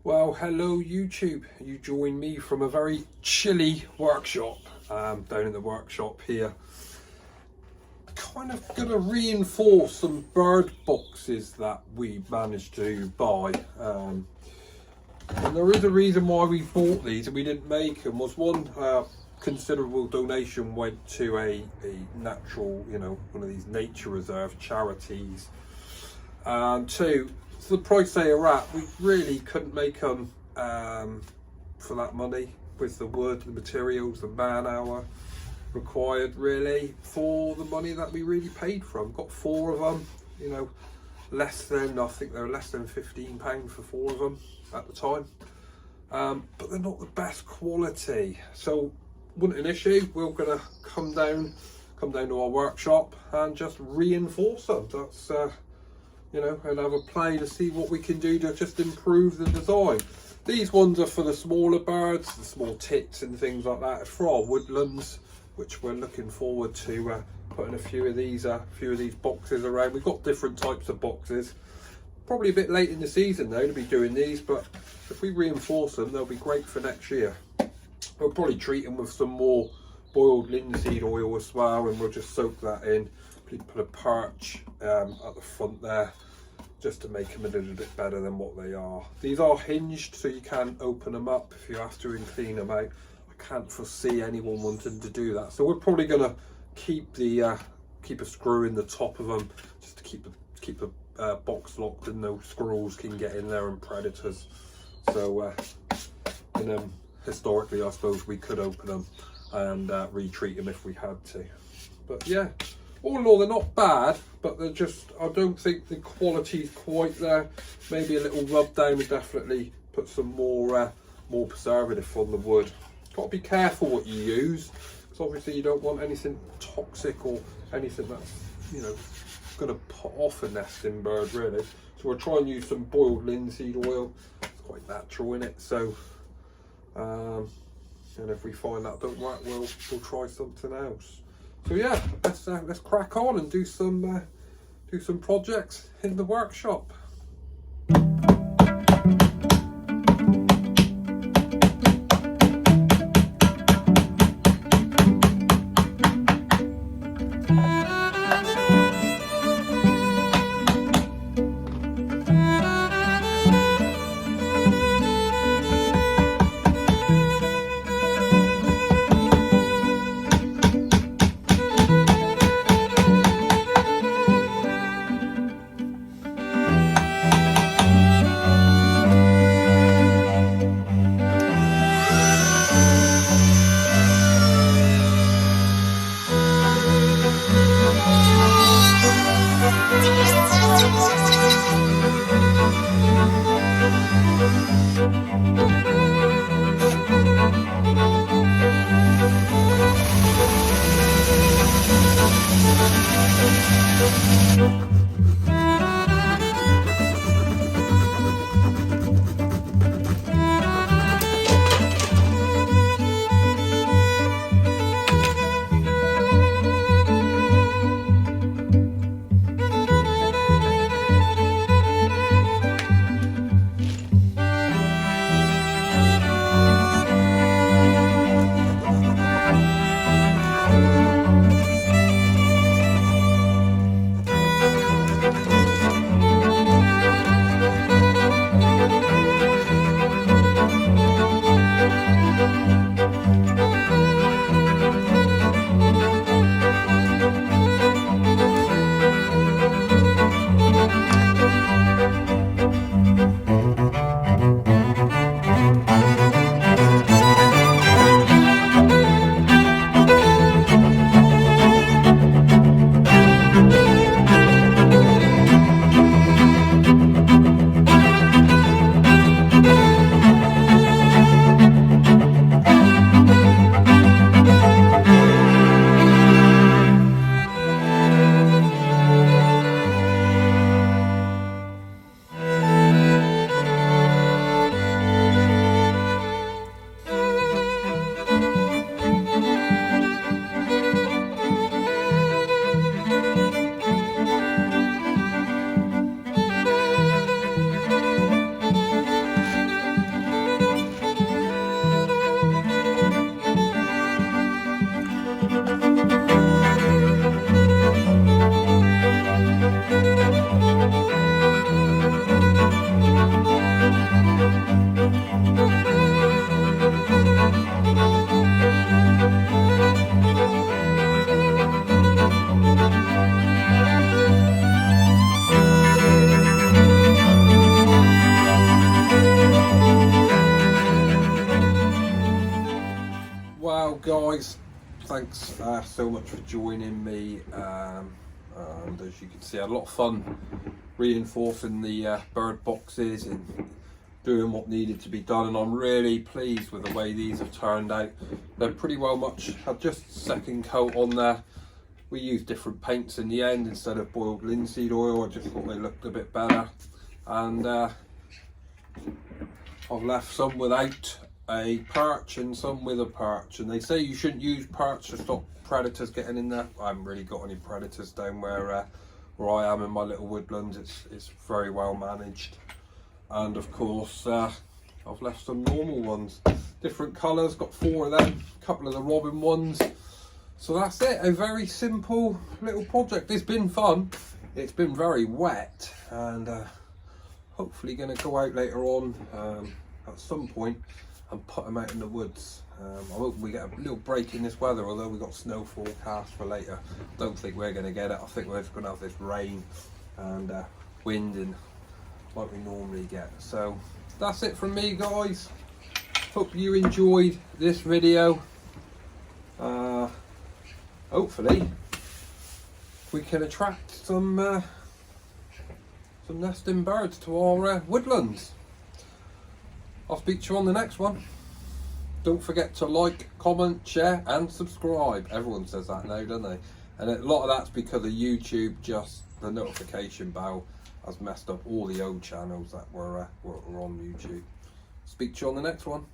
Well, hello YouTube. You join me from a very chilly workshop down in the workshop here. Kind of going to reinforce some bird boxes that we managed to buy. And there is a reason why we bought these and we didn't make them. Was one, considerable donation went to a natural, one of these nature reserve charities. And two, for the price they are at, we really couldn't make them for that money, with the wood, the materials, the man hour required, really, for the money that we really paid for them. Got 4 of them, less than, I think they were less than £15 for 4 of them at the time. But they're not the best quality, so wasn't an issue. We're gonna come down to our workshop and just reinforce them. That's and have a play to see what we can do to just improve the design. These ones are for the smaller birds, the small tits and things like that. It's for our woodlands, which we're looking forward to putting a few of these boxes around. We've got different types of boxes. Probably a bit late in the season though to be doing these, but if we reinforce them, they'll be great for next year. We'll probably treat them with some more boiled linseed oil as well, and we'll just soak that in. Put a perch at the front there, just to make them a little bit better than what they are. These are hinged, so you can open them up if you have to and clean them out. I can't foresee anyone wanting to do that, so we're probably going to keep a screw in the top of them, just to keep the box locked, and no squirrels can get in there and predators. So historically, I suppose we could open them and retreat them if we had to. But yeah, all in all, they're not bad, but they're just, I don't think the quality's quite there. Maybe a little rub down would definitely put some more preservative on the wood. Got to be careful what you use, because obviously you don't want anything toxic or anything that's going to put off a nesting bird, really. So we'll try and use some boiled linseed oil. It's quite natural in it, so and if we find that don't work, we'll try something else. So yeah, let's crack on and do some projects in the workshop. Well guys, thanks so much for joining me, and as you can see I had a lot of fun reinforcing the bird boxes and doing what needed to be done, and I'm really pleased with the way these have turned out. They're pretty well much had just second coat on there. We used different paints in the end instead of boiled linseed oil. I just thought they looked a bit better, and I've left some without a perch and some with a perch, and they say you shouldn't use perch to stop predators getting in there. I haven't really got any predators down where I am in my little woodland. It's very well managed, and of course I've left some normal ones, different colours, got 4 of them, a couple of the robin ones. So that's it, a very simple little project. It's been fun, it's been very wet, and hopefully going to go out later on at some point and put them out in the woods. I hope we get a little break in this weather, although we've got snow forecast for later. Don't think we're going to get it. I think we're just going to have this rain and wind and like we normally get. So that's it from me guys. Hope you enjoyed this video. Hopefully we can attract some nesting birds to our woodlands. I'll speak to you on the next one. Don't forget to like, comment, share and subscribe. Everyone says that now, don't they? And a lot of that's because of YouTube. Just the notification bell has messed up all the old channels that were on YouTube. Speak to you on the next one.